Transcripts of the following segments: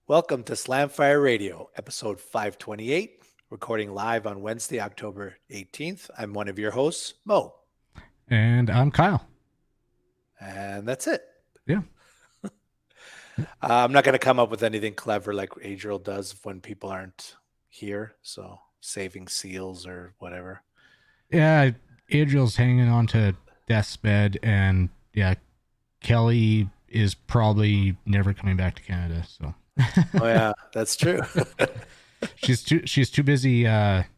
Welcome to Slamfire Radio, episode 528, recording live on Wednesday, October 18th. I'm one of your hosts, Mo. And I'm Kyle. And that's it. Yeah. I'm not going to come up with anything clever like Adriel does when people aren't here. So saving seals or whatever. Yeah, Adriel's hanging on to death's bed, and yeah, Kelly is probably never coming back to Canada. So Oh yeah, that's true. she's too busy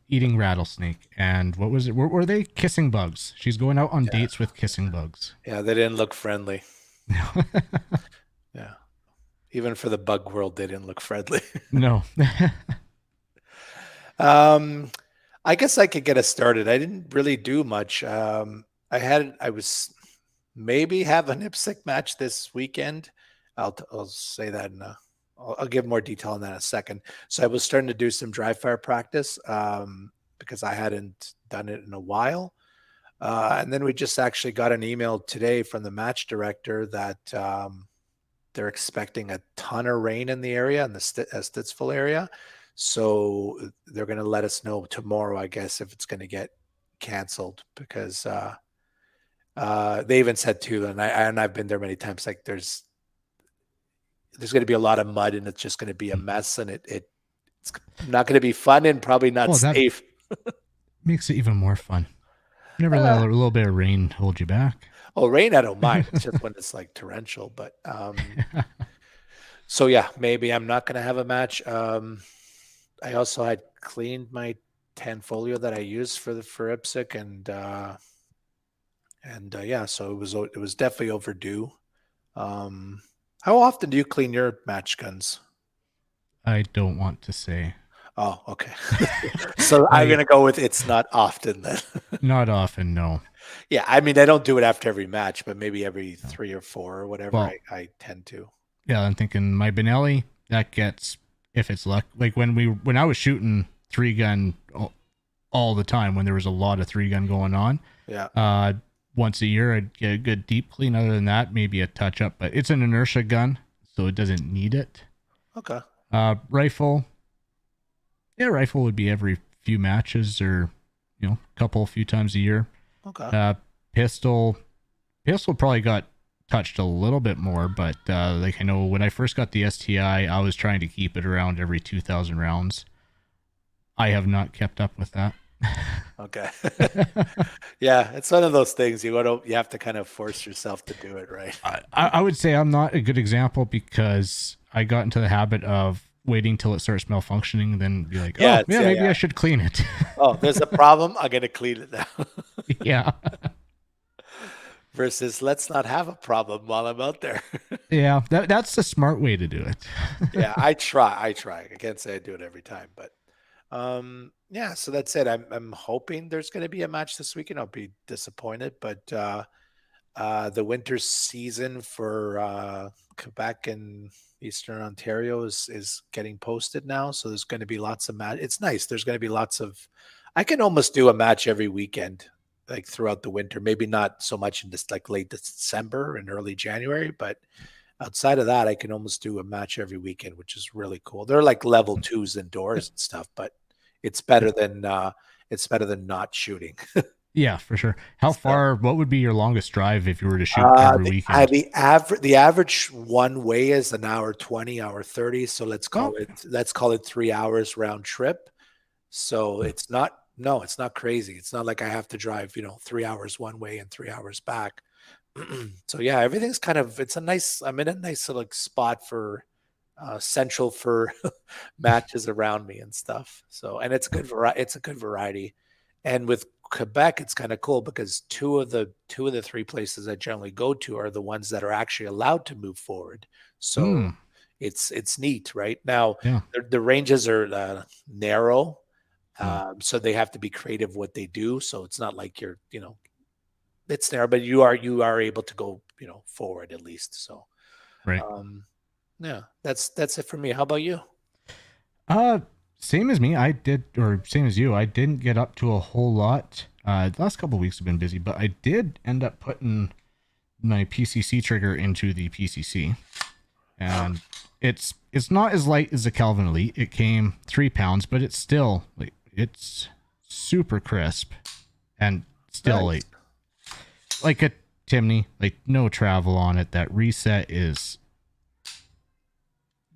eating rattlesnake. And what was it? Were they kissing bugs? She's going out on dates with kissing bugs. Yeah, they didn't look friendly. Yeah. Even for the bug world, they didn't look friendly. No. I guess I could get us started. I didn't really do much. I was maybe have an IPSC match this weekend. I'll say that I'll give more detail on that in a second. So I was starting to do some dry fire practice because I hadn't done it in a while. And then we just actually got an email today from the match director that they're expecting a ton of rain in the area, in the Stittsville area. So they're going to let us know tomorrow, I guess, if it's going to get canceled because they even said too, and I've been there many times, like there's going to be a lot of mud and it's just going to be a mess and it's not going to be fun and probably not safe. Makes it even more fun. Never let a little bit of rain hold you back. Oh, rain, I don't mind. It's just when it's like torrential. But so yeah, maybe I'm not going to have a match. I also had cleaned my Tanfolio that I use for IPSC, and yeah, so it was definitely overdue. How often do you clean your match guns? I don't want to say. Oh, okay. So I'm going to go with it's not often then. Not often, no. Yeah, I mean, I don't do it after every match, but maybe every 3 or 4 or whatever. Well, I tend to. Yeah, I'm thinking my Benelli, that gets, if it's luck, like when I was shooting 3-gun all the time, when there was a lot of 3-gun going on. Yeah. Once a year, I'd get a good deep clean. Other than that, maybe a touch up, but it's an inertia gun, so it doesn't need it. Okay. Rifle. Yeah, rifle would be every few matches or, a few times a year. Okay. Pistol probably got touched a little bit more, but I know when I first got the STI, I was trying to keep it around every 2,000 rounds. I have not kept up with that. Okay. Yeah, it's one of those things you have to kind of force yourself to do it, right? I would say I'm not a good example because I got into the habit of waiting till it starts malfunctioning and then be like, maybe I should clean it. Oh, there's a problem, I'm going to clean it now. Yeah. Versus let's not have a problem while I'm out there. Yeah, that's the smart way to do it. Yeah, I try. I can't say I do it every time, but yeah, so that's it. I'm hoping there's going to be a match this weekend. I'll be disappointed, but the winter season for Quebec and Eastern Ontario is getting posted now, so there's going to be lots of match. It's nice. There's going to be lots of. I can almost do a match every weekend, like throughout the winter. Maybe not so much in this like late December and early January, but outside of that, I can almost do a match every weekend, which is really cool. They're like level 2s indoors and stuff, but it's better than not shooting. Yeah, for sure. How far? What would be your longest drive if you were to shoot every weekend? The average one way is an hour 20, hour 30. So let's call it 3 hours round trip. So it's not crazy. It's not like I have to drive 3 hours one way and 3 hours back. So yeah, everything's I'm in a nice little spot for central for matches around me and stuff. So, and it's a good variety. And with Quebec, it's kind of cool because two of the 3 places I generally go to are the ones that are actually allowed to move forward. So it's neat, right? Now the ranges are narrow, so they have to be creative what they do. So it's not like you're it's narrow, but you are able to go forward at least. So right. Yeah, that's it for me. How about you? Same as me. Same as you. I didn't get up to a whole lot. The last couple of weeks have been busy, but I did end up putting my PCC trigger into the PCC, and It's not as light as the Calvin Elite. It came 3 pounds, but it's still like it's super crisp and still Nice. like a Timney, like no travel on it. That reset is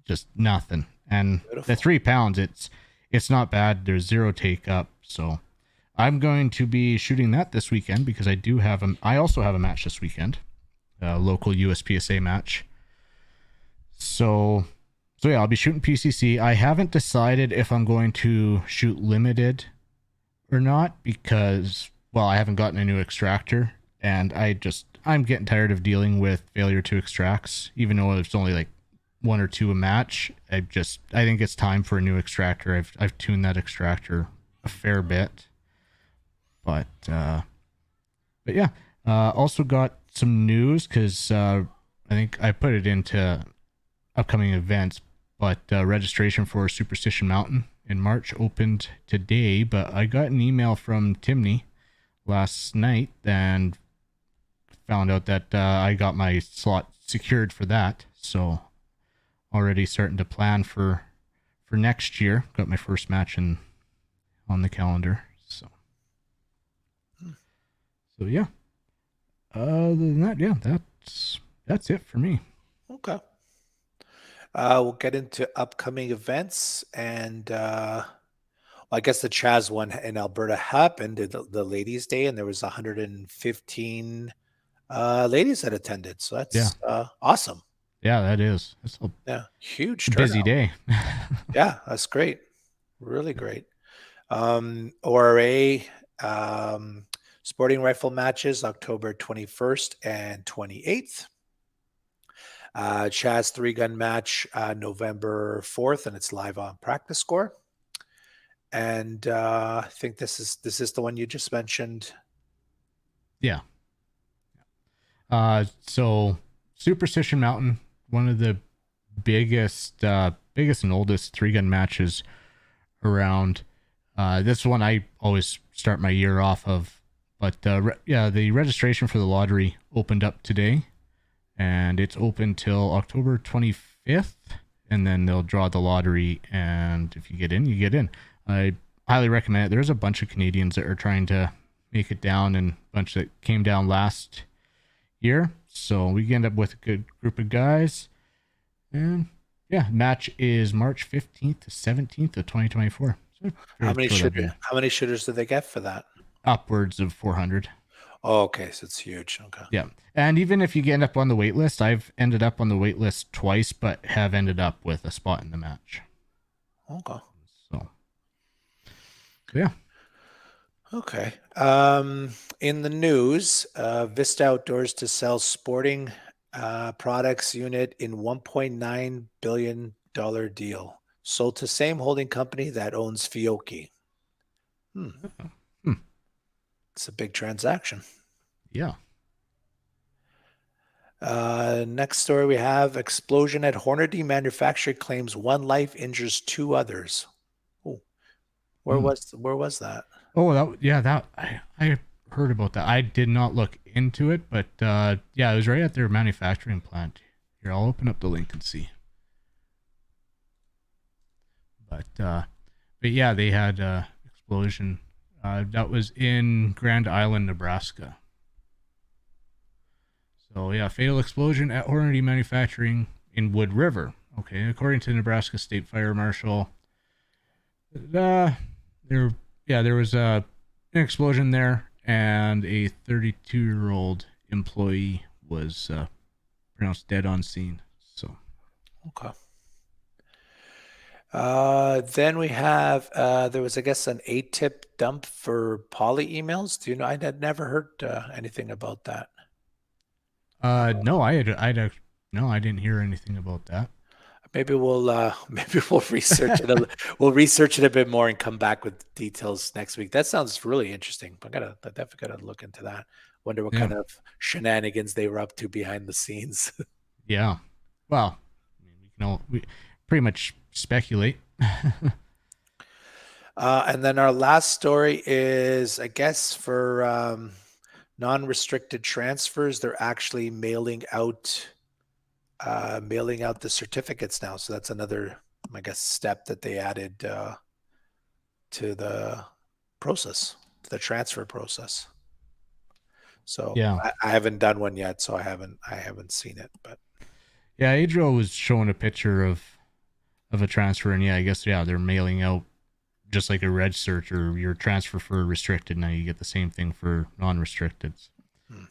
just nothing. And the Beautiful. 3 pounds, it's not bad. There's zero take up, so I'm going to be shooting that this weekend because I also have a match this weekend, a local USPSA match. So yeah, I'll be shooting PCC. I haven't decided if I'm going to shoot limited or not because, well, I haven't gotten a new extractor, and I'm getting tired of dealing with failure to extracts, even though it's only like one or two a match. I think it's time for a new extractor. I've tuned that extractor a fair bit, but yeah, also got some news because I think I put it into upcoming events, but registration for Superstition Mountain in March opened today. But I got an email from Timney last night and found out that I got my slot secured for that. So already starting to plan for next year. Got my first match on the calendar. So yeah. Other than that, yeah, that's it for me. Okay. We'll get into upcoming events, and I guess the Chaz one in Alberta happened, the Ladies' Day, and there was 115 ladies that attended. So Yeah, that's awesome. yeah, that is. It's Yeah, huge a busy turnout. day. Yeah, that's great. Really great. ORA sporting rifle matches October 21st and 28th. Chaz three gun match November 4th, and it's live on Practice Score. And I think this is the one you just mentioned. Yeah. So Superstition Mountain, one of the biggest and oldest three gun matches around. This one I always start my year off of, but yeah, the registration for the lottery opened up today, and it's open till October 25th, and then they'll draw the lottery, and if you get in, you get in. I highly recommend it. There's a bunch of Canadians that are trying to make it down, and a bunch that came down last year, so we end up with a good group of guys. And yeah, match is March 15th to 17th of 2024. So How many short shooter, event. how many shooters did they get for that? Upwards of 400. Oh, okay, so it's huge. Okay. Yeah. And even if you end up on the wait list, I've ended up on the wait list twice, but have ended up with a spot in the match. Okay. So yeah. Okay. In the news, Vista Outdoors to sell sporting products unit in $1.9 billion deal. Sold to same holding company that owns Fiocchi. Hmm. It's a big transaction. Yeah. Next story we have explosion at Hornady manufacturer claims one life injures two others. Oh, Hmm. where was that? Oh, I heard about that. I did not look into it, but yeah, it was right at their manufacturing plant. Here, I'll open up the link and see. But yeah, they had explosion. That was in Grand Island, Nebraska. So yeah, fatal explosion at Hornady Manufacturing in Wood River. Okay, according to Nebraska State Fire Marshal, there was an explosion there, and a 32-year-old employee was pronounced dead on scene. So Okay. Then we have there was, I guess, an 8-tip dump for poly emails. Do you know? I had never heard anything about that. no, no, I didn't hear anything about that. Maybe we'll maybe we'll research it. We'll research it a bit more and come back with details next week. That sounds really interesting. I definitely gotta look into that. Wonder what Yeah, kind of shenanigans they were up to behind the scenes. yeah. Well, I mean, we pretty much speculate. And then our last story is, I guess, for non-restricted transfers, they're actually mailing out mailing out the certificates now. So that's another, I guess, step that they added to the process, to the transfer process. So Yeah. I haven't done one yet, so I haven't seen it. But Yeah, Adriel was showing a picture of a transfer, and yeah, I guess yeah, they're mailing out just like a reg search or your transfer for restricted. Now you get the same thing for non-restricted. hmm.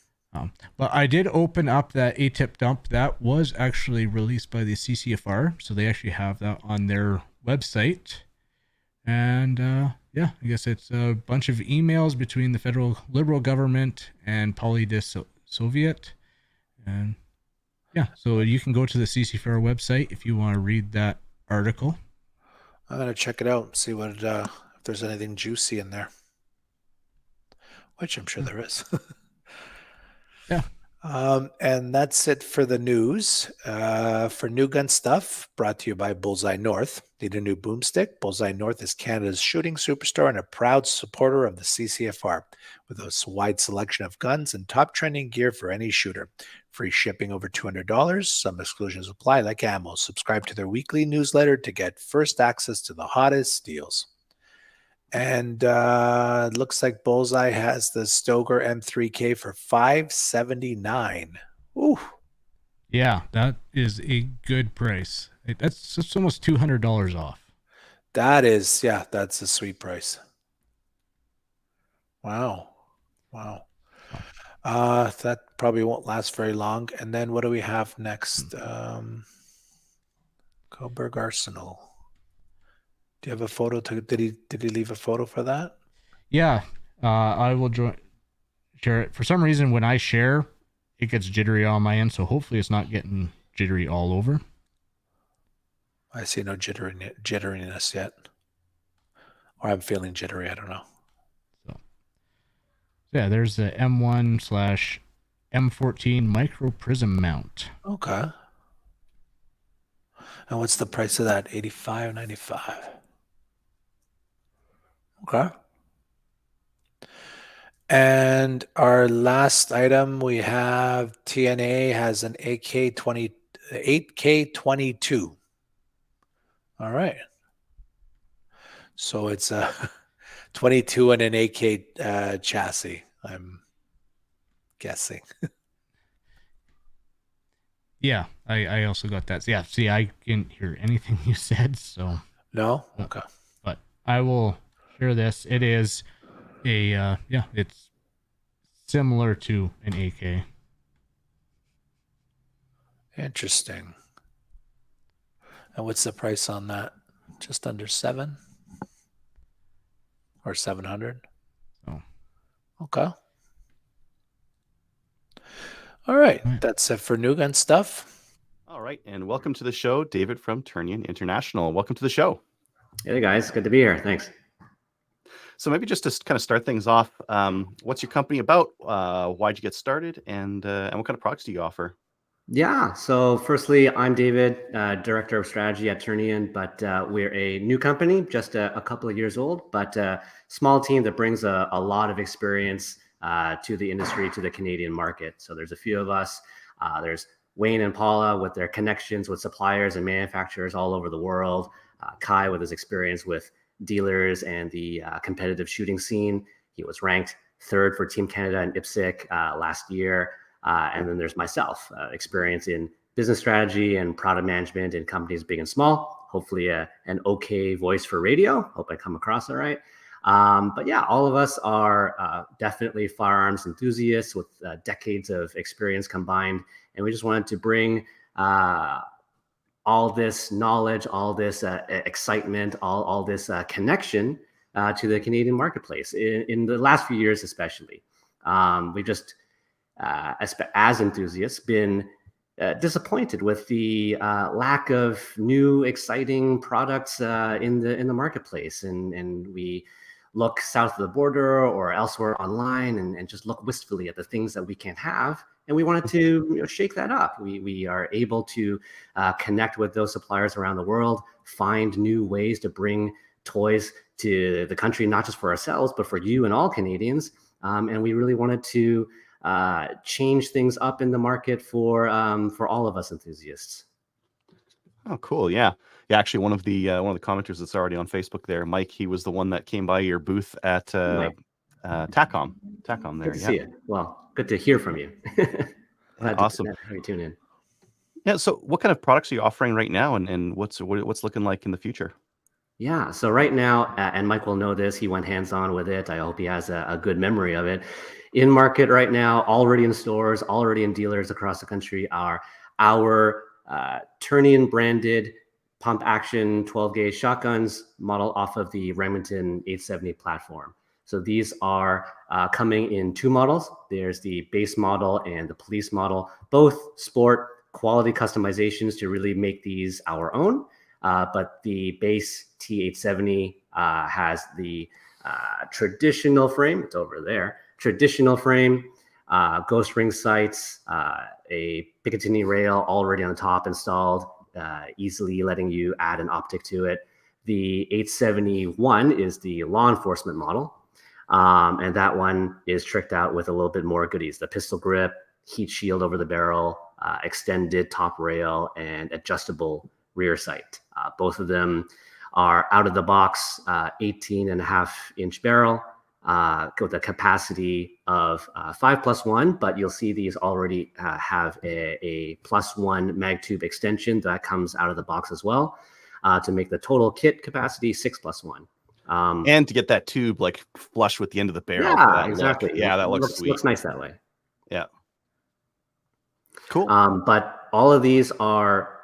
But I did open up that ATIP dump. That was actually released by the CCFR, so they actually have that on their website. And yeah, I guess it's a bunch of emails between the federal Liberal government and Polydis Soviet. And yeah, so you can go to the CCFR website if you want to read that article. I'm gonna check it out and see what if there's anything juicy in there, which I'm sure Yeah. there is. Yeah. And that's it for the news. For new gun stuff, brought to you by Bullseye North. Need a new boomstick? Bullseye North is Canada's shooting superstore and a proud supporter of the CCFR, with a wide selection of guns and top trending gear for any shooter. Free shipping over $200. Some exclusions apply, like ammo. Subscribe to their weekly newsletter to get first access to the hottest deals. And it looks like Bullseye has the Stoker M3K for $579. Ooh, Yeah, that is a good price. That's almost $200 off. that's a sweet price. Wow. Wow. Oh. That probably won't last very long. And then what do we have next? Coburg Arsenal. Do you have a photo did he leave a photo for that? Yeah, I will share it. For some reason, when I share, it gets jittery on my end. So hopefully, it's not getting jittery all over. I see no jitteriness yet. Or I'm feeling jittery, I don't know. So yeah, there's the M1/M14 micro prism mount. Okay. And what's the price of that? $85.95. Okay. And our last item, we have TNA has an AK-20, 8K22. All right. So it's a 22 and an AK chassis, I'm guessing. Yeah, I also got that. Yeah, see, I didn't hear anything you said, so. No? Okay. But I will share this. It is yeah, it's similar to an AK. Interesting. And what's the price on that? Just under 7 or 700? So. Okay. All right. Right. That's it for new gun stuff. All right, and welcome to the show, David from Ternion International. Welcome to the show. Hey guys, good to be here. Thanks. So maybe just to kind of start things off, what's your company about? Why'd you get started, and what kind of products do you offer? Yeah, so firstly, I'm David, Director of Strategy at Ternion, but we're a new company, just a couple of years old, but a small team that brings a lot of experience to the industry, to the Canadian market. So there's a few of us. There's Wayne and Paula with their connections with suppliers and manufacturers all over the world. Kai with his experience with dealers and the competitive shooting scene. He was ranked third for Team Canada in IPSC last year. And then there's myself, experience in business strategy and product management in companies big and small. Hopefully an okay voice for radio. Hope I come across all right. But yeah, all of us are definitely firearms enthusiasts with decades of experience combined. And we just wanted to bring all this knowledge, all this excitement, all this connection to the Canadian marketplace in the last few years, especially. We just, as enthusiasts, been disappointed with the lack of new, exciting products in the marketplace, and we look south of the border or elsewhere online and just look wistfully at the things that we can't have. And we wanted to shake that up. We are able to connect with those suppliers around the world, find new ways to bring toys to the country, not just for ourselves, but for you and all Canadians. And we really wanted to change things up in the market for all of us enthusiasts. Oh, cool. Yeah. Yeah. Actually, one of the commenters that's already on Facebook there, Mike, he was the one that came by your booth at TACOM. TACOM there. Good to Yeah. see you. Well, good to hear from you. Yeah, awesome. Glad to have you tune in. Yeah. So what kind of products are you offering right now, and what's looking like in the future? Yeah, so right now, and Mike will know this, he went hands-on with it. I hope he has a good memory of it. In market right now, already in stores, already in dealers across the country, are our Ternion branded pump action 12 gauge shotguns model off of the Remington 870 platform. So these are coming in two models. There's the base model and the police model, both sport quality customizations to really make these our own. But the base T870 has the traditional frame. It's over there. Traditional frame, ghost ring sights, a Picatinny rail already on the top installed, easily letting you add an optic to it. The 871 is the law enforcement model. And that one is tricked out with a little bit more goodies. The pistol grip, heat shield over the barrel, extended top rail, and adjustable rear sight. Both of them are out of the box 18.5-inch barrel with a capacity of 5+1, but you'll see these already have a +1 mag tube extension that comes out of the box as well to make the total kit capacity 6+1. And to get that tube like flush with the end of the barrel. Yeah, For that exactly. Look. Yeah, that looks sweet. Looks nice that way. Yeah. Cool. But all of these are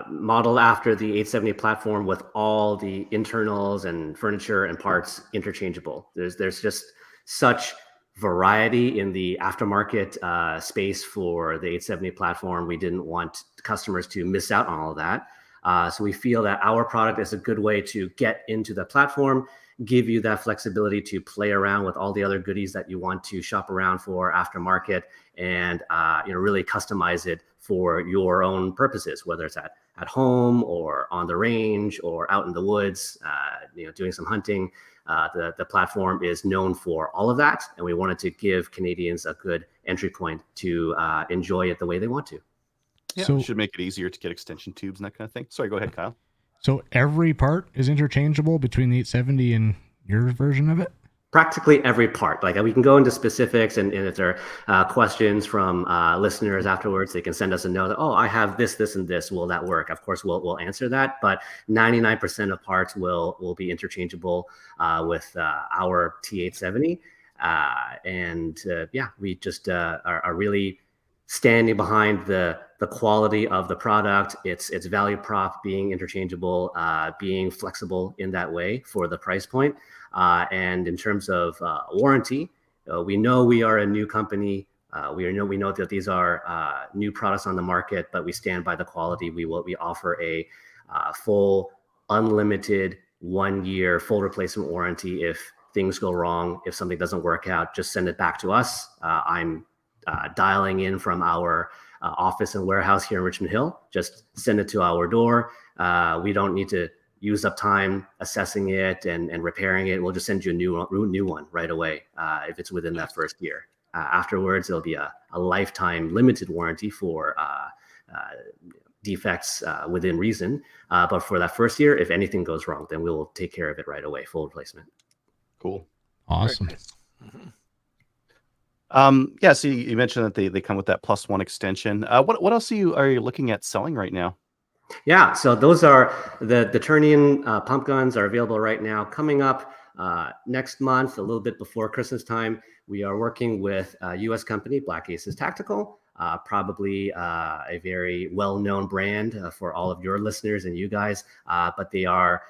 modeled after the 870 platform with all the internals and furniture and parts interchangeable. There's just such variety in the aftermarket space for the 870 platform. We didn't want customers to miss out on all of that. So we feel that our product is a good way to get into the platform, give you that flexibility to play around with all the other goodies that you want to shop around for aftermarket, and really customize it for your own purposes, whether it's at home or on the range or out in the woods, doing some hunting. The platform is known for all of that, and we wanted to give Canadians a good entry point to enjoy it the way they want to. Yeah, so, should make it easier to get extension tubes and that kind of thing. Sorry, go ahead, Kyle. So every part is interchangeable between the 870 and your version of it? Practically every part. Like, we can go into specifics, and if there are questions from listeners afterwards, they can send us a note. Oh, I have this, this, and this. Will that work? Of course, we'll answer that. But 99% of parts will be interchangeable with our T870. We just are really standing behind the quality of the product, its value prop being interchangeable, being flexible in that way for the price point. And in terms of warranty, we know we are a new company. We know that these are new products on the market, but we stand by the quality. We offer a full, unlimited 1-year full replacement warranty. If things go wrong, if something doesn't work out, just send it back to us. I'm dialing in from our office and warehouse here in Richmond Hill. Just send it to our door. We don't need to use up time assessing it and repairing it. We'll just send you a new one right away if it's within that first year. Afterwards, it'll be a lifetime limited warranty for defects within reason. But for that first year, if anything goes wrong, then we'll take care of it right away, full replacement. Cool. Awesome. Nice. Mm-hmm. So you mentioned that they come with that +1 extension. What else are you looking at selling right now? Yeah, so those are the Ternion pump guns are available right now. Coming up next month, a little bit before Christmas time, we are working with a U.S. company, Black Aces Tactical, probably a very well-known brand for all of your listeners and you guys, but they are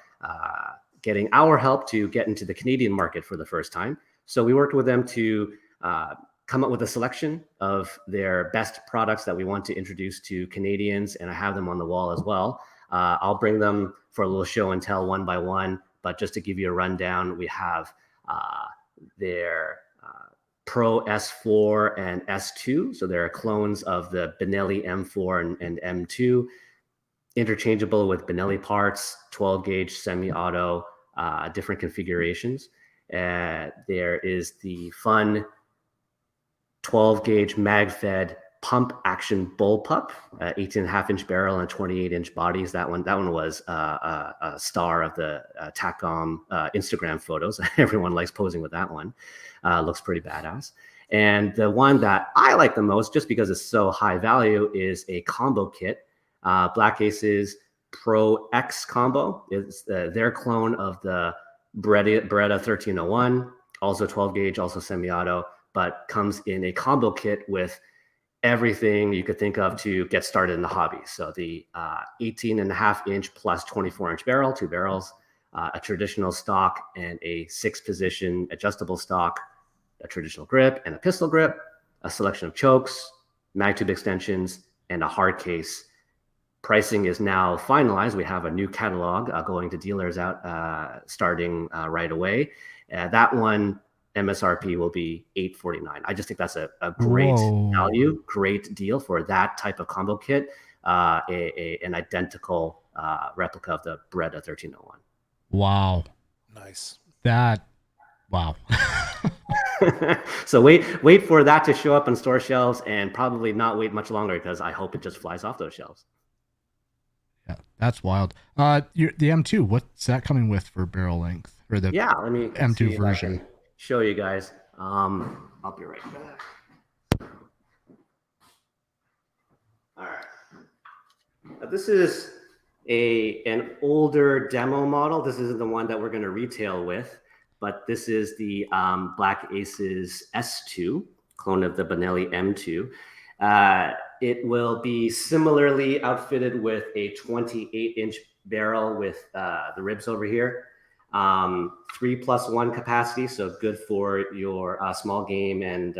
getting our help to get into the Canadian market for the first time. So we worked with them to come up with a selection of their best products that we want to introduce to Canadians, and I have them on the wall as well. I'll bring them for a little show and tell one by one, but just to give you a rundown, we have their Pro S4 and S2, so they're clones of the Benelli M4 and M2, interchangeable with Benelli parts, 12-gauge semi-auto, different configurations. There is the fun 12 gauge mag fed pump action bullpup, 18.5-inch barrel and 28-inch bodies. That one was a star of the TACOM Instagram photos. Everyone likes posing with that one. Looks pretty badass. And the one that I like the most, just because it's so high value, is a combo kit. Black Ace's Pro X combo is their clone of the Beretta 1301, also 12 gauge, also semi-auto, but comes in a combo kit with everything you could think of to get started in the hobby. So the 18.5-inch plus 24-inch barrel, 2 barrels, a traditional stock and a 6-position adjustable stock, a traditional grip and a pistol grip, a selection of chokes, mag tube extensions, and a hard case. Pricing is now finalized. We have a new catalog going to dealers out starting right away. That one MSRP will be $849. I just think that's a great value, great deal for that type of combo kit, an identical replica of the Beretta 1301. Wow. Nice. Wow. So wait for that to show up on store shelves, and probably not wait much longer, because I hope it just flies off those shelves. Yeah, that's wild. The M2, what's that coming with for barrel length? Or the let me M2 version? Show you guys. I'll be right back. All right. This is an older demo model. This isn't the one that we're going to retail with, but this is the Black Aces S2, clone of the Benelli M2. It will be similarly outfitted with a 28-inch barrel with the ribs over here. 3+1 capacity, so good for your small game and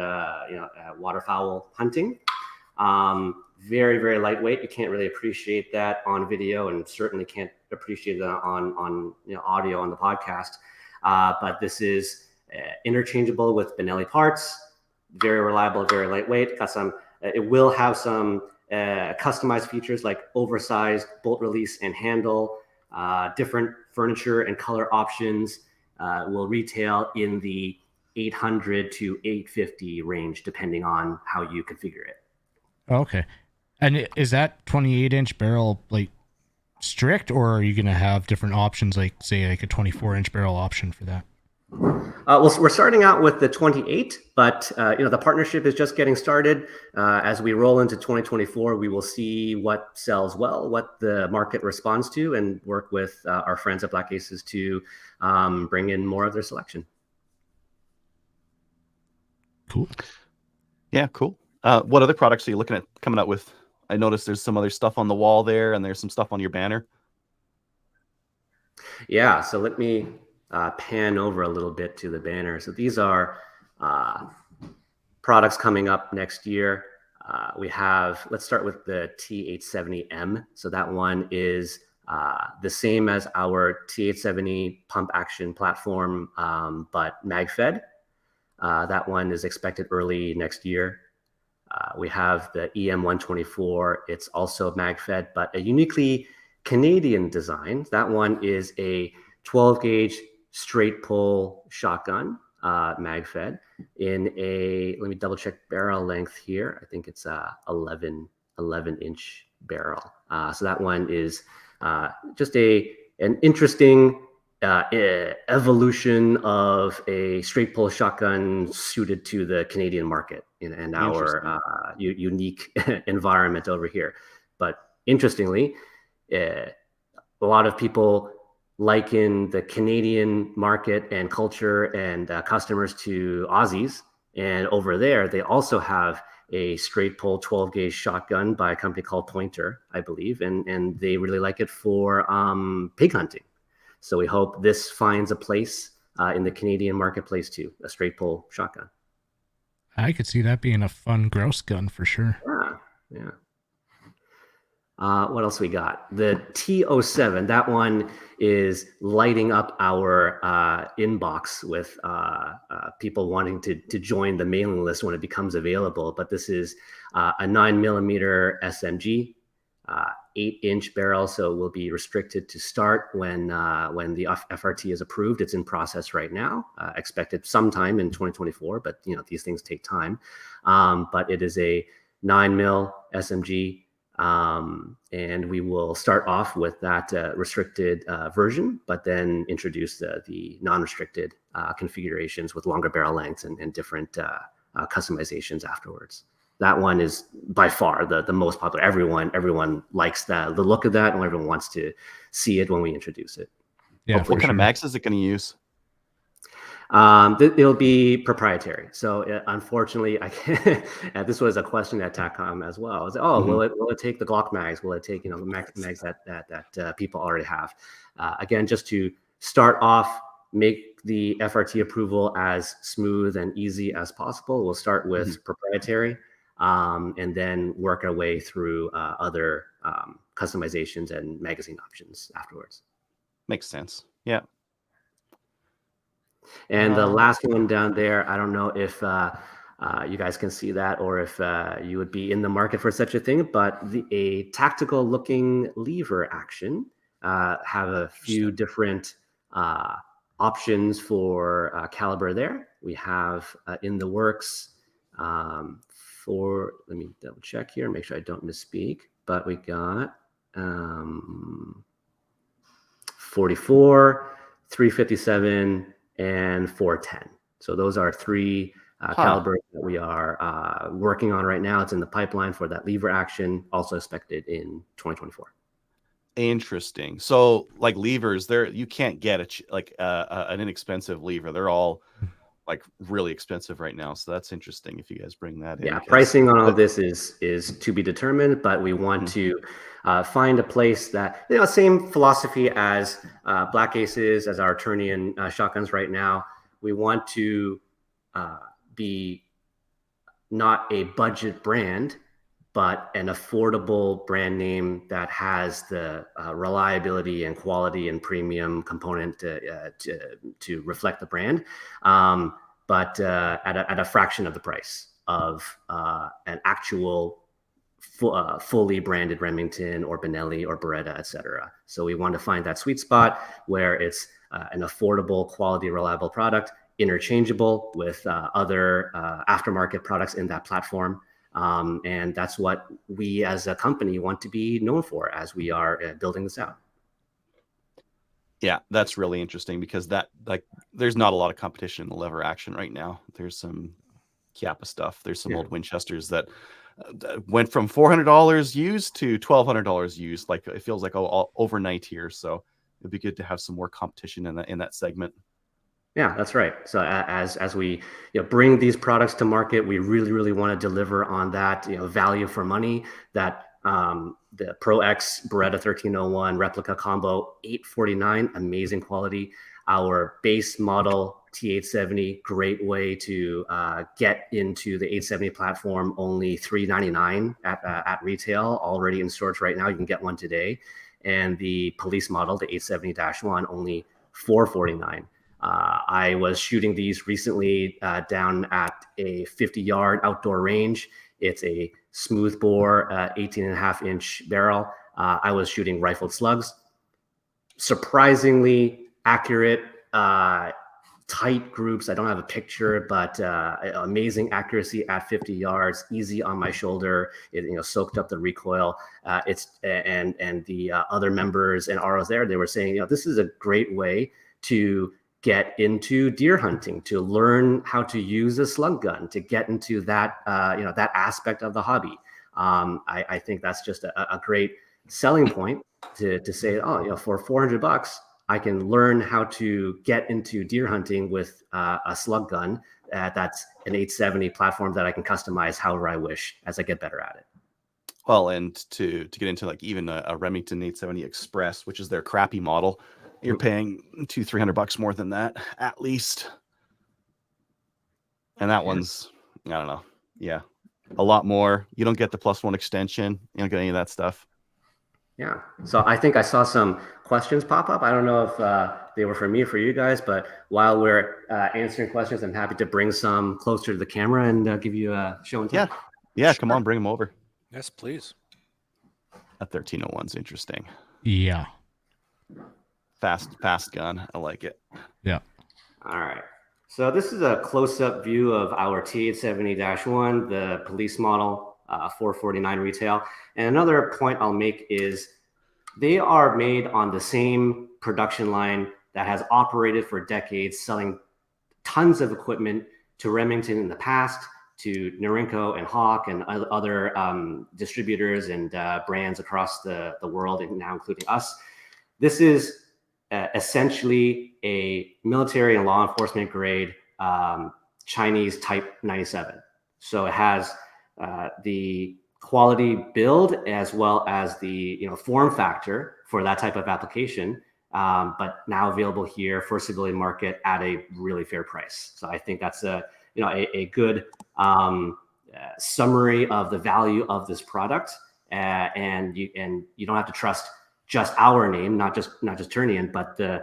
waterfowl hunting. Very, very lightweight. You can't really appreciate that on video, and certainly can't appreciate that on audio on the podcast. But this is interchangeable with Benelli parts. Very reliable, very lightweight. It will have some customized features like oversized bolt release and handle. Different furniture and color options will retail in the $800 to $850 range, depending on how you configure it. Okay. And is that 28-inch barrel like strict, or are you going to have different options, like say like a 24-inch barrel option for that? Well, we're starting out with the 28, but the partnership is just getting started. As we roll into 2024, we will see what sells well, what the market responds to, and work with our friends at Black Aces to bring in more of their selection. Cool. Yeah, cool. What other products are you looking at coming out with? I noticed there's some other stuff on the wall there, and there's some stuff on your banner. Yeah, so let me pan over a little bit to the banner. So these are products coming up next year. Let's start with the T870M. So that one is the same as our T870 pump action platform, but mag fed. That one is expected early next year. We have the EM124. It's also mag fed, but a uniquely Canadian design. That one is a 12 gauge straight pull shotgun, mag fed in let me double check barrel length here. I think it's a 11 inch barrel. So that one is just an interesting evolution of a straight pull shotgun suited to the Canadian market and our unique environment over here. But interestingly, a lot of people liken the Canadian market and culture and customers to Aussies. And over there, they also have a straight pull 12 gauge shotgun by a company called Pointer, I believe. And they really like it for pig hunting. So we hope this finds a place in the Canadian marketplace too, a straight pull shotgun. I could see that being a fun grouse gun for sure. Yeah. What else we got? The T07, that one is lighting up our inbox with people wanting to join the mailing list when it becomes available. But this is a 9mm SMG, 8-inch barrel, so will be restricted to start when the FRT is approved. It's in process right now, expected sometime in 2024, but these things take time. But it is a 9mm SMG, and we will start off with that restricted version, but then introduce the non-restricted configurations with longer barrel lengths and different customizations afterwards. That one is by far the most popular. Everyone likes the look of that, and everyone wants to see it when we introduce it. Yeah, what kind of mags is it going to use? It'll be proprietary. So unfortunately, I can't. This was a question at TACCOM as well. Was, will it take the Glock mags? Will it take the mags that people already have? Again, just to start off, make the FRT approval as smooth and easy as possible. We'll start with proprietary, and then work our way through other customizations and magazine options afterwards. Makes sense. Yeah. And the last one down there, I don't know if you guys can see that, or if you would be in the market for such a thing, but a tactical looking lever action, have a few different options for caliber there. We have in the works let me double check here, make sure I don't misspeak, but we got 44, 357, and 410. So those are three calibers that we are working on right now. It's in the pipeline for that lever action, also expected in 2024. Interesting. So like levers, you can't get an inexpensive lever. They're all like really expensive right now. So that's interesting if you guys bring that in. Yeah, pricing on all of this is to be determined, but we want to find a place that, same philosophy as Black Aces, as our Ternion shotguns right now. We want to be not a budget brand, but an affordable brand name that has the reliability and quality and premium component to reflect the brand, but at a fraction of the price of an actual fully branded Remington or Benelli or Beretta, etc. So we want to find that sweet spot where it's an affordable, quality, reliable product, interchangeable with other aftermarket products in that platform. And that's what we as a company want to be known for as we are building this out. Yeah, that's really interesting because there's not a lot of competition in the lever action right now. There's some Chiappa stuff. There's some old Winchesters that went from $400 used to $1,200 used. Like it feels like all overnight here. So it'd be good to have some more competition in that segment. Yeah, that's right. So as we bring these products to market, we really want to deliver on that value for money. That the Pro X Beretta 1301 replica combo, $849, amazing quality. Our base model T870, great way to get into the 870 platform, only $399 at retail, already in stores right now. You can get one today. And the police model, the 870-1, only $449. I was shooting these recently down at a 50-yard outdoor range. It's a smoothbore 18.5-inch barrel. I was shooting rifled slugs. Surprisingly accurate, tight groups. I don't have a picture, but amazing accuracy at 50 yards, easy on my shoulder. It soaked up the recoil. And the other members and ROs there, they were saying, this is a great way to get into deer hunting, to learn how to use a slug gun, to get into that that aspect of the hobby. I think that's just a great selling point to say, for $400, I can learn how to get into deer hunting with a slug gun that's an 870 platform that I can customize however I wish as I get better at it. Well, and to get into like even a Remington 870 Express, which is their crappy model, you're paying $200-300 more than that at least. And that one's, I don't know. Yeah. A lot more. You don't get the +1 extension. You don't get any of that stuff. Yeah. So I think I saw some questions pop up. I don't know if they were for me or for you guys, but while we're answering questions, I'm happy to bring some closer to the camera and give you a show and tell. Yeah. Sure. Come on, bring them over. Yes, please. A 1301's interesting. Yeah. Fast gun. I like it. Yeah. All right. So this is a close-up view of our T870-1, the police model, 449 retail. And another point I'll make is they are made on the same production line that has operated for decades, selling tons of equipment to Remington in the past, to Norinco and Hawk and other distributors and brands across the world, and now including us. This is essentially a military and law enforcement grade Chinese Type 97. So it has the quality build as well as the form factor for that type of application, but now available here for civilian market at a really fair price. So I think that's a good summary of the value of this product, and you don't have to trust just our name, not just Ternion, but the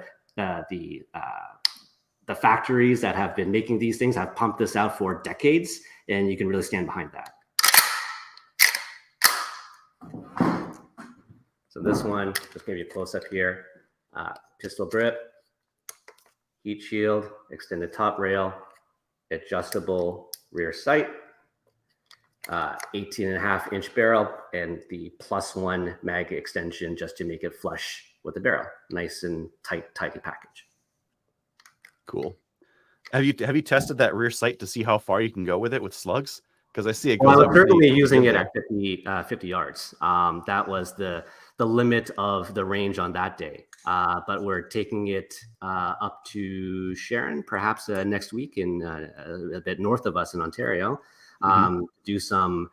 factories that have been making these things have pumped this out for decades, and you can really stand behind that. So this one, just give you a close up here. Pistol grip, heat shield, extended top rail, adjustable rear sight, 18.5-inch barrel, and the +1 mag extension just to make it flush with the barrel. Nice and tightly packaged. Cool. Have you tested that rear sight to see how far you can go with it with slugs? Because I see it goes Well, I up was certainly using it there. at 50 yards. That was the limit of the range on that day. But we're taking it up to Sharon, perhaps next week, in a bit north of us in Ontario. Do some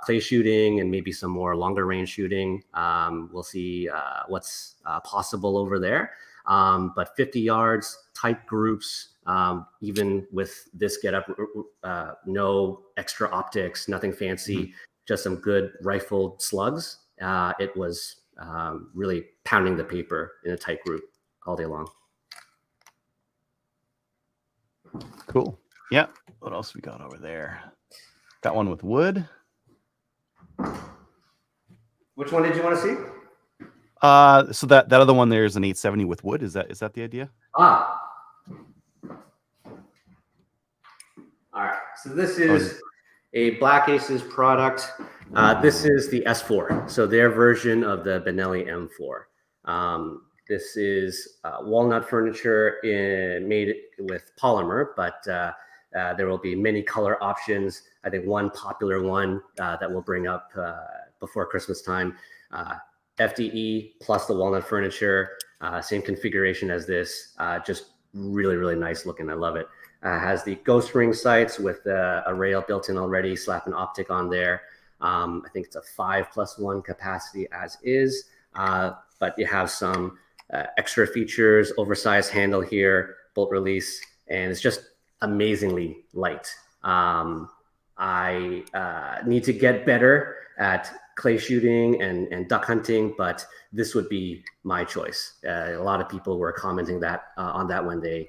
clay shooting and maybe some more longer range shooting. We'll see what's possible over there. But 50 yards, tight groups, even with this getup, no extra optics, nothing fancy, just some good rifled slugs. It was really pounding the paper in a tight group all day long. Cool. Yeah. What else we got over there? Got one with wood. Which one did you want to see? So that other one there is an 870 with wood. Is that the idea? All right. So this is a Black Aces product. This is the S4, so their version of the Benelli M4. This is walnut furniture made with polymer, but there will be many color options. I think one popular one that we'll bring up before Christmas time, FDE plus the walnut furniture, same configuration as this, just really, really nice looking. I love it. Has the ghost ring sights with a rail built in already, slap an optic on there. I think it's a 5+1 capacity as is, but you have some extra features, oversized handle here, bolt release, and it's just amazingly light. I need to get better at clay shooting and duck hunting, but this would be my choice. A lot of people were commenting that on that when they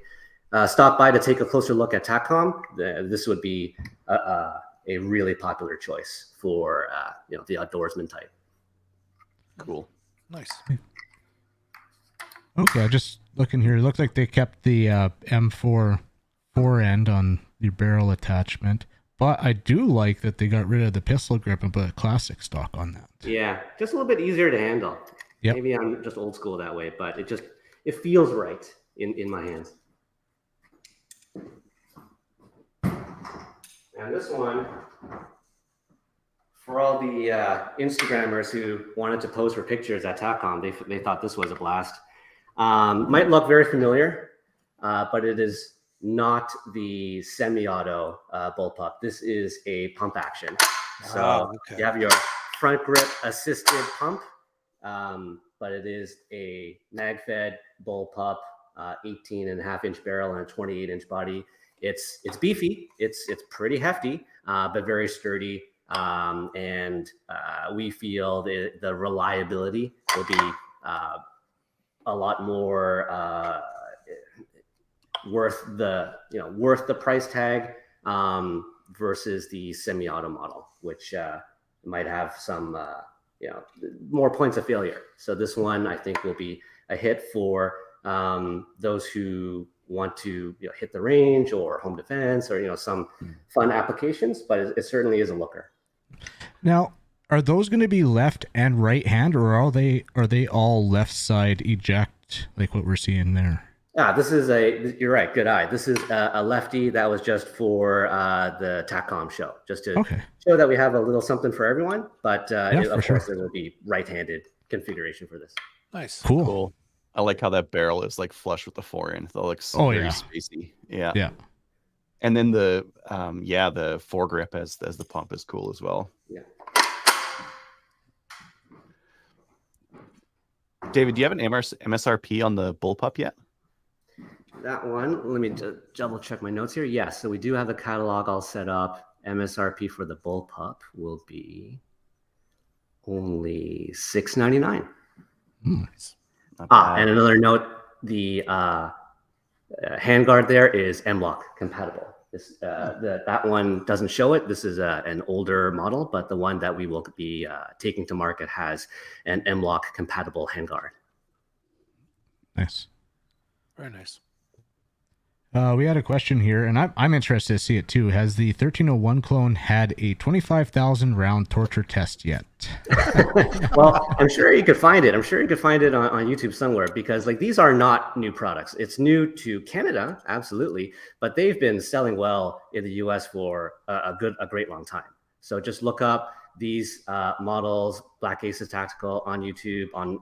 stopped by to take a closer look at TACCOM. This would be a really popular choice for the outdoorsman type. Cool. Nice. Okay, just looking here. It looks like they kept the M4 fore end on your barrel attachment, but I do like that they got rid of the pistol grip and put a classic stock on that. Yeah, just a little bit easier to handle. Yep. Maybe I'm just old school that way, but it feels right in my hands. And this one, for all the Instagrammers who wanted to pose for pictures at TACCOM, they thought this was a blast. Might look very familiar, but it is not the semi-auto bullpup. This is a pump action. So okay. you have your front grip assisted pump, but it is a mag-fed bullpup, 18.5-inch barrel and a 28-inch body. It's beefy. It's pretty hefty, but very sturdy. And we feel the reliability will be a lot more worth the price tag versus the semi-auto model, which might have some more points of failure. So this one I think will be a hit for those who want to hit the range or home defense or some fun applications, but it certainly is a looker. Now, are those going to be left and right hand, or are they all left side eject like what we're seeing there? This is you're right, good eye. This is a lefty that was just for the TACCOM show, just to show that we have a little something for everyone. But of course, there will be right-handed configuration for this. Nice. Cool. I like how that barrel is like flush with the forend. That looks very spacey. Yeah. And then the foregrip as the pump is cool as well. Yeah. David, do you have an MSRP on the bullpup yet? That one, let me double check my notes here. Yes, so we do have the catalog all set up. MSRP for the bullpup will be only $6.99. Nice. And another note, the handguard there is M-LOK compatible. That one doesn't show it. This is an older model, but the one that we will be taking to market has an M-LOK compatible handguard. Nice. Very nice. We had a question here, and I'm interested to see it too. Has the 1301 clone had a 25,000 round torture test yet? Well, I'm sure you could find it. I'm sure you could find it on YouTube somewhere, because these are not new products. It's new to Canada, absolutely, but they've been selling well in the US for a great long time. So just look up these models, Black Aces Tactical, on YouTube, on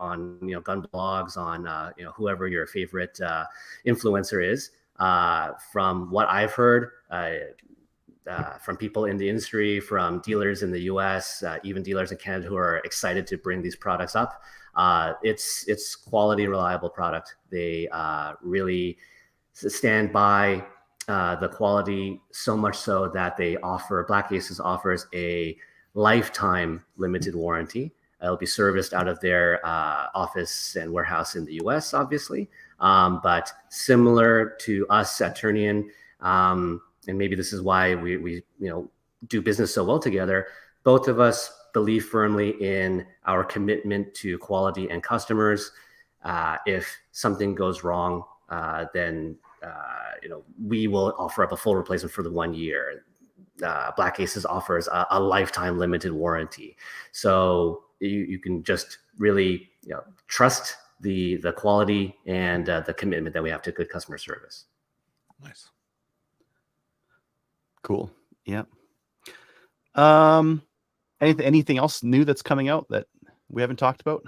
gun blogs, on whoever your favorite influencer is. From what I've heard, from people in the industry, from dealers in the US, even dealers in Canada who are excited to bring these products up, it's quality, reliable product. They really stand by the quality, so much so that Black Aces offers a lifetime limited warranty. It'll be serviced out of their office and warehouse in the US, obviously. But similar to us at Ternion, and maybe this is why we do business so well together, both of us believe firmly in our commitment to quality and customers. If something goes wrong, then we will offer up a full replacement for the 1 year. Black Aces offers a lifetime limited warranty, so you can just really trust the quality and the commitment that we have to good customer service. Nice. Cool. Yeah. Anything else new that's coming out that we haven't talked about?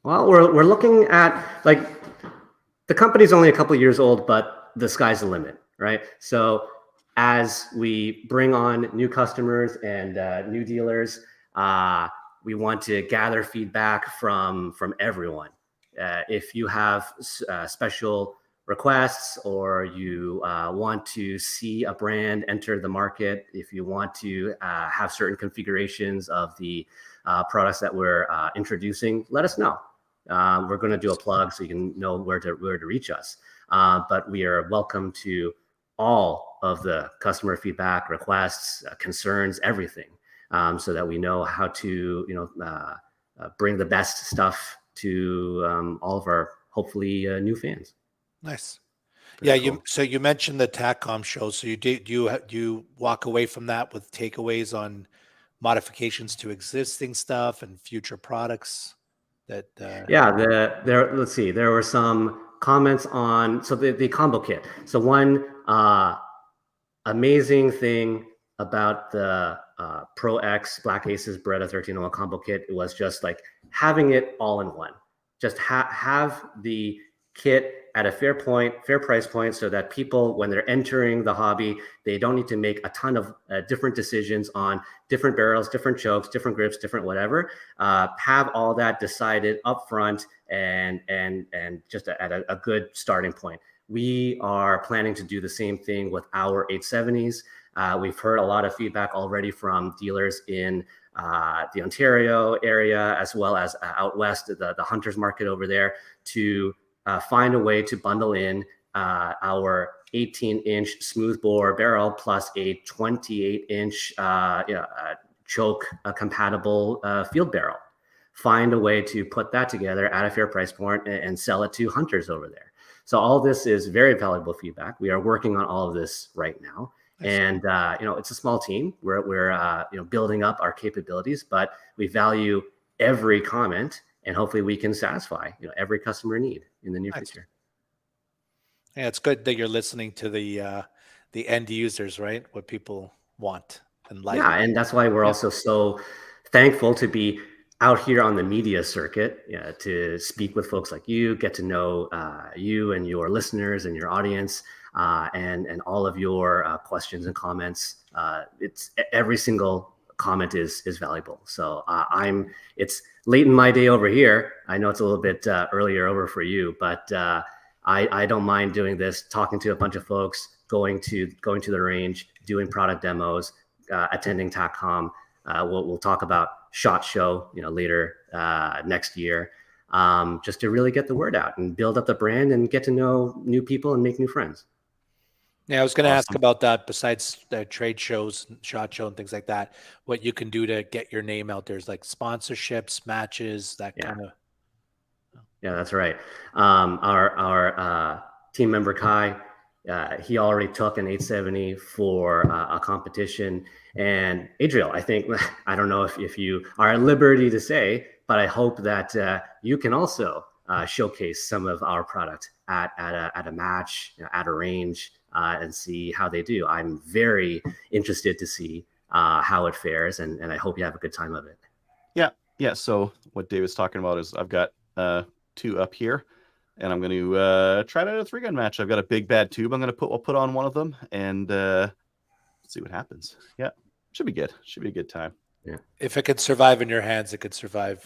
Well, we're looking at, the company's only a couple of years old, but the sky's the limit, right? So as we bring on new customers and new dealers, we want to gather feedback from everyone. If you have special requests, or you want to see a brand enter the market, if you want to have certain configurations of the products that we're introducing, let us know. We're going to do a plug so you can know where to reach us. But we are welcome to all of the customer feedback, requests, concerns, everything. So that we know how to, bring the best stuff to all of our hopefully new fans. Nice. Very Yeah. cool. So you mentioned the TACCOM show. So do you walk away from that with takeaways on modifications to existing stuff and future products? That Let's see. There were some comments on the combo kit. So one amazing thing about the Pro X Black Aces Beretta 1301 combo kit, it was just having it all in one. Just have the kit at a fair price point, so that people, when they're entering the hobby, they don't need to make a ton of different decisions on different barrels, different chokes, different grips, different whatever. Have all that decided up front and just at a good starting point. We are planning to do the same thing with our 870s. We've heard a lot of feedback already from dealers in the Ontario area, as well as out west, the hunters market over there, to find a way to bundle in our 18-inch smoothbore barrel plus a 28-inch choke compatible field barrel. Find a way to put that together at a fair price point and sell it to hunters over there. So all this is very valuable feedback. We are working on all of this right now. And it's a small team. We're building up our capabilities, but we value every comment, and hopefully we can satisfy every customer need in the near future. Yeah, it's good that you're listening to the end users, right? What people want and like. Yeah, and that's why we're also so thankful to be out here on the media circuit, to speak with folks like you, get to know you and your listeners and your audience, and all of your questions and comments. It's every single comment is valuable. So it's late in my day over here. I know it's a little bit earlier over for you, but I don't mind doing this, talking to a bunch of folks, going to the range, doing product demos, attending TACCOM. We'll talk about SHOT Show, later next year, just to really get the word out and build up the brand and get to know new people and make new friends. Yeah, I was going to ask about that. Besides the trade shows, SHOT Show, and things like that, what you can do to get your name out there is like sponsorships, matches, that kind of. Yeah, that's right. Our team member Kai, he already took an 870 for a competition. And Adriel, I think, I don't know if you are at liberty to say, but I hope that you can also showcase some of our product at a match, at a range, and see how they do. I'm very interested to see how it fares, and I hope you have a good time of it. Yeah. So what David's talking about is I've got 2 up here, and I'm going to try it out a 3-gun match. I've got a big bad tube. I'll put on one of them and see what happens. Yeah, should be good. Should be a good time. Yeah. If it could survive in your hands, it could survive.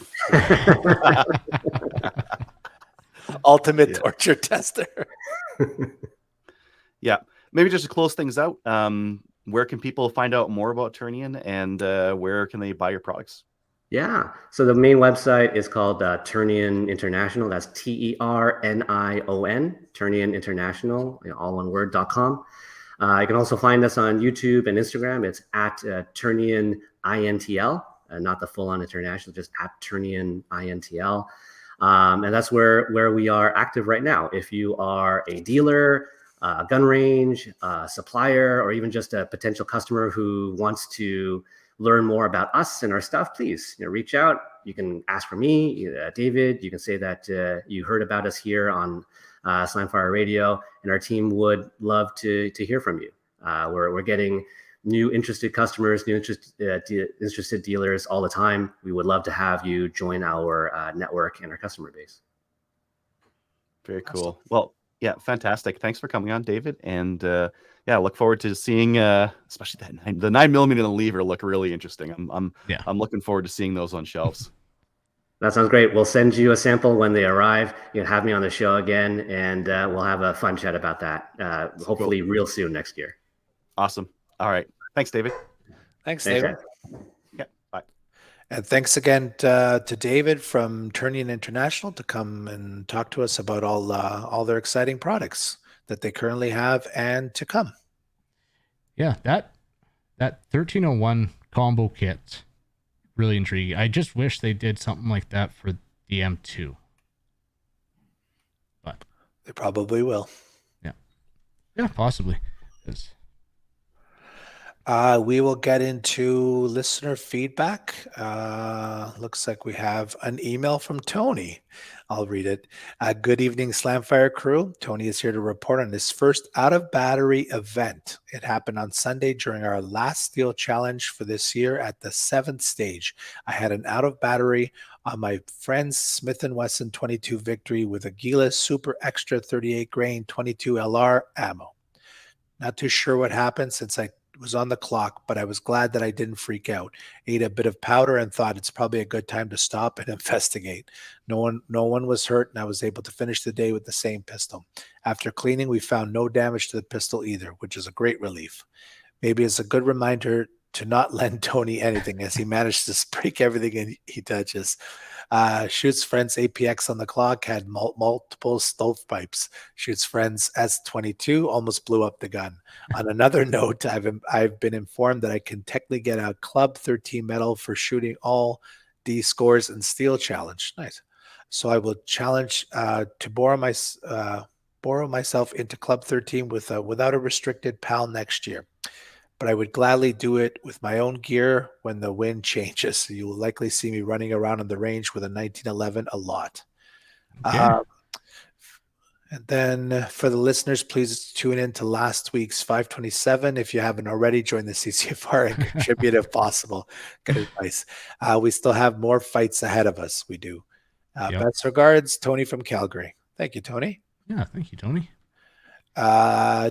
Ultimate torture tester. Yeah, maybe just to close things out, where can people find out more about Ternion, and where can they buy your products? Yeah. So the main website is called Ternion International. That's TERNION, Ternion International, all one word.com. You can also find us on YouTube and Instagram. It's at Ternion INTL, not the full-on international, just at Ternion INTL. And that's where we are active right now. If you are a dealer, a gun range, a supplier, or even just a potential customer who wants to learn more about us and our stuff, please reach out. You can ask for me, David. You can say that you heard about us here on Slamfire Radio, and our team would love to hear from you. We're getting new interested customers, new interested dealers all the time. We would love to have you join our network and our customer base. Very cool. Well, yeah, fantastic. Thanks for coming on, David. And yeah, look forward to seeing, especially the 9mm and the lever look really interesting. I'm looking forward to seeing those on shelves. That sounds great. We'll send you a sample when they arrive. You can have me on the show again, and we'll have a fun chat about that. Hopefully, real soon next year. Awesome. All right. Thanks, David. Thanks, David. Yeah. Bye. And thanks again to David from Ternion International to come and talk to us about all their exciting products that they currently have and to come. Yeah, that 1301 combo kit, really intriguing. I just wish they did something like that for the M2. But they probably will. Yeah, possibly. We will get into listener feedback. Looks like we have an email from Tony. I'll read it. Good evening, Slamfire crew. Tony is here to report on his first out-of-battery event. It happened on Sunday during our last steel challenge for this year at the 7th stage. I had an out-of-battery on my friend's Smith & Wesson 22 Victory with a Gila Super Extra 38 grain 22 LR ammo. Not too sure what happened since I was on the clock, but I was glad that I didn't freak out. Ate a bit of powder and thought it's probably a good time to stop and investigate. No one was hurt, and I was able to finish the day with the same pistol. After cleaning, we found no damage to the pistol either, which is a great relief. Maybe it's a good reminder to not lend Tony anything as he managed to break everything he touches. Shoots friends APX on the clock, had multiple stovepipes. Shoots friends S22, almost blew up the gun. On another note, I've been informed that I can technically get a Club 13 medal for shooting all D scores and steel challenge. Nice. So I will challenge to borrow myself into Club 13 without a restricted PAL next year. But I would gladly do it with my own gear when the wind changes. You will likely see me running around on the range with a 1911 a lot. Okay. And then for the listeners, please tune in to last week's 527. If you haven't already, join the CCFR and contribute if possible. Good advice. We still have more fights ahead of us. We do. Yep. Best regards, Tony from Calgary. Thank you, Tony. Yeah, thank you, Tony.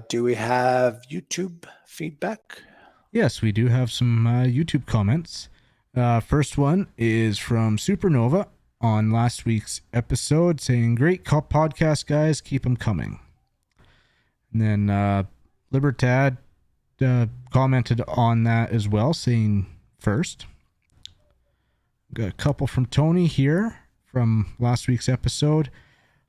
Do we have YouTube feedback? Yes, we do have some YouTube comments. First one is from Supernova on last week's episode saying, "Great podcast, guys. Keep them coming." And then Libertad commented on that as well, saying, "First, got a couple from Tony here from last week's episode.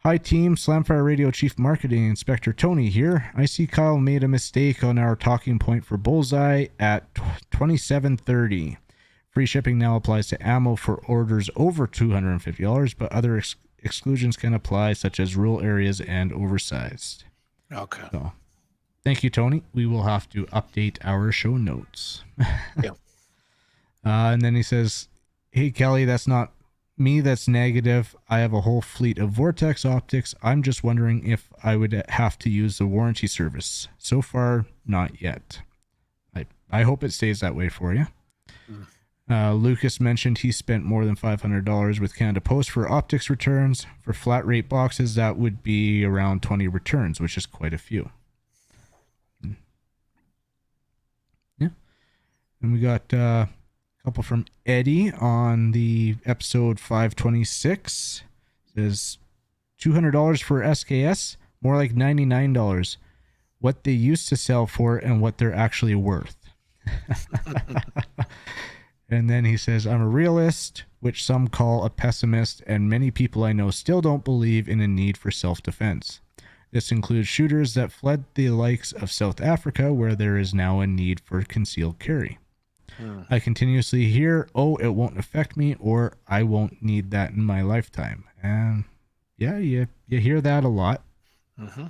Hi team, Slamfire Radio Chief Marketing Inspector Tony here. I see Kyle made a mistake on our talking point for Bullseye at 2730. Free shipping now applies to ammo for orders over $250, but other exclusions can apply, such as rural areas and oversized." Okay. So, thank you, Tony. We will have to update our show notes. Yeah. And then he says, "Hey, Kelly, that's not me, that's negative. I have a whole fleet of Vortex optics. I'm just wondering if I would have to use the warranty service. So far, not yet. I hope it stays that way for you." Lucas mentioned he spent more than $500 with Canada Post for optics returns. For flat rate boxes, that would be around 20 returns, which is quite a few. Yeah. And we got couple from Eddie on the episode 526. It says $200 for SKS, more like $99. What they used to sell for and what they're actually worth. And then he says, "I'm a realist, which some call a pessimist, and many people I know still don't believe in a need for self-defense. This includes shooters that fled the likes of South Africa, where there is now a need for concealed carry. I continuously hear, oh, it won't affect me, or I won't need that in my lifetime." And yeah, you hear that a lot. Mm-hmm.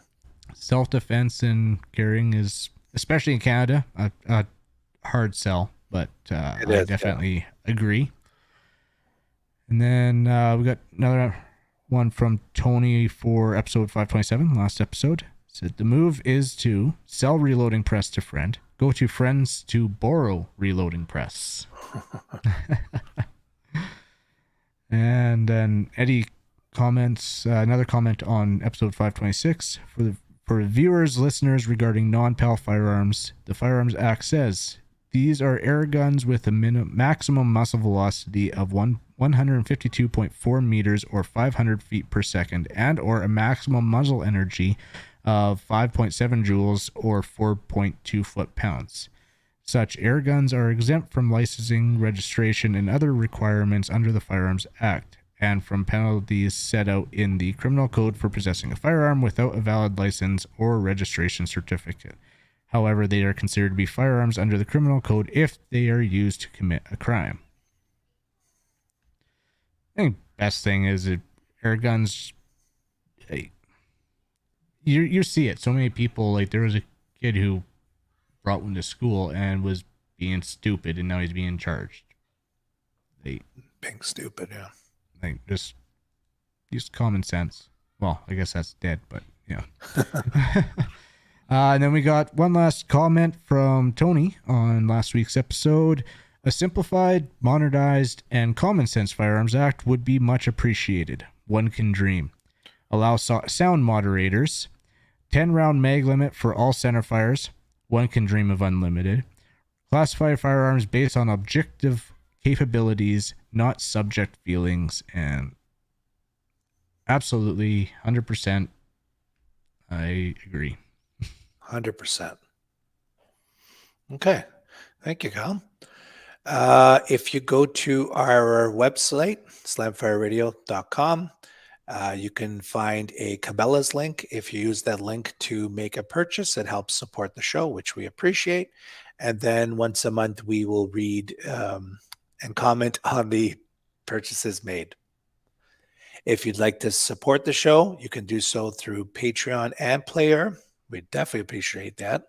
Self-defense and carrying is, especially in Canada, a hard sell, but I definitely agree. And then we got another one from Tony for episode 527, last episode. It said, "The move is to sell reloading press to friend. Go to friends to borrow reloading press." And then Eddie comments, another comment on episode 526. For viewers, listeners regarding non-PAL firearms, the Firearms Act says, these are air guns with a maximum muzzle velocity of 152.4 meters or 500 feet per second, and or a maximum muzzle energy of 5.7 joules or 4.2 foot-pounds. Such air guns are exempt from licensing, registration, and other requirements under the Firearms Act, and from penalties set out in the Criminal Code for possessing a firearm without a valid license or registration certificate. However, they are considered to be firearms under the Criminal Code if they are used to commit a crime. I think best thing is that air guns, you see it. So many people, like there was a kid who brought one to school and was being stupid, and now he's being charged. Being stupid, yeah. Like just use common sense. Well, I guess that's dead, but yeah. And then we got one last comment from Tony on last week's episode. A simplified, modernized, and common sense Firearms Act would be much appreciated. One can dream. Allow sound moderators. 10-round mag limit for all centerfires. One can dream of unlimited. Classify firearms based on objective capabilities, not subject feelings. And absolutely, 100%, I agree. 100%. Okay. Thank you, Kyle. If you go to our website, slamfireradio.com, you can find a Cabela's link. If you use that link to make a purchase, it helps support the show, which we appreciate. And then once a month, we will read and comment on the purchases made. If you'd like to support the show, you can do so through Patreon and Player. We definitely appreciate that.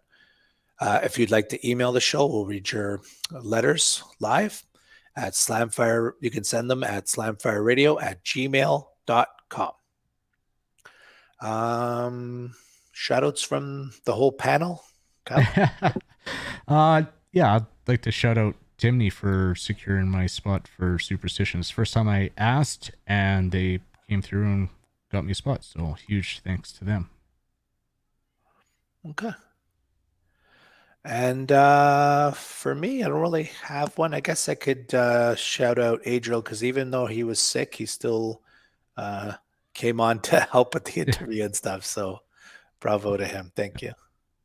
If you'd like to email the show, we'll read your letters live at Slamfire. You can send them at slamfireradio@gmail.com. Shout outs from the whole panel. Kyle? Yeah, I'd like to shout out Timney for securing my spot for Superstitions. First time I asked, and they came through and got me a spot. So huge thanks to them. Okay. And for me, I don't really have one. I guess I could shout out Adriel because even though he was sick, he still came on to help with the interview and stuff. So bravo to him. Thank you.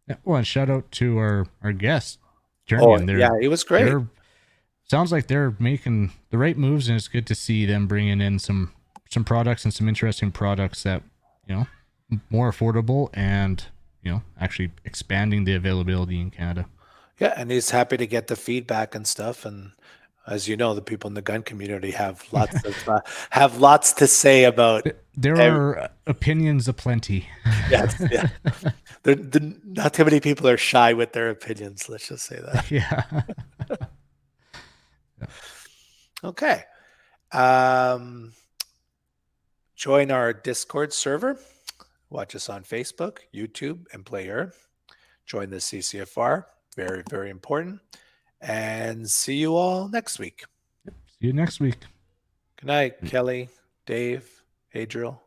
Yeah, well, and shout out to our guest, Ternion. Yeah, he was great. Sounds like they're making the right moves, and it's good to see them bringing in some products and some interesting products that, more affordable and, actually expanding the availability in Canada. Yeah, and he's happy to get the feedback and stuff. And as you know, the people in the gun community have lots to say about. There are opinions aplenty. Yes, yeah. Not too many people are shy with their opinions. Let's just say that. Yeah. Okay. Join our Discord server. Watch us on Facebook, YouTube, and Player. Join the CCFR. Very, very important. And see you all next week. See you next week. Good night, Kelly, Dave, Adriel.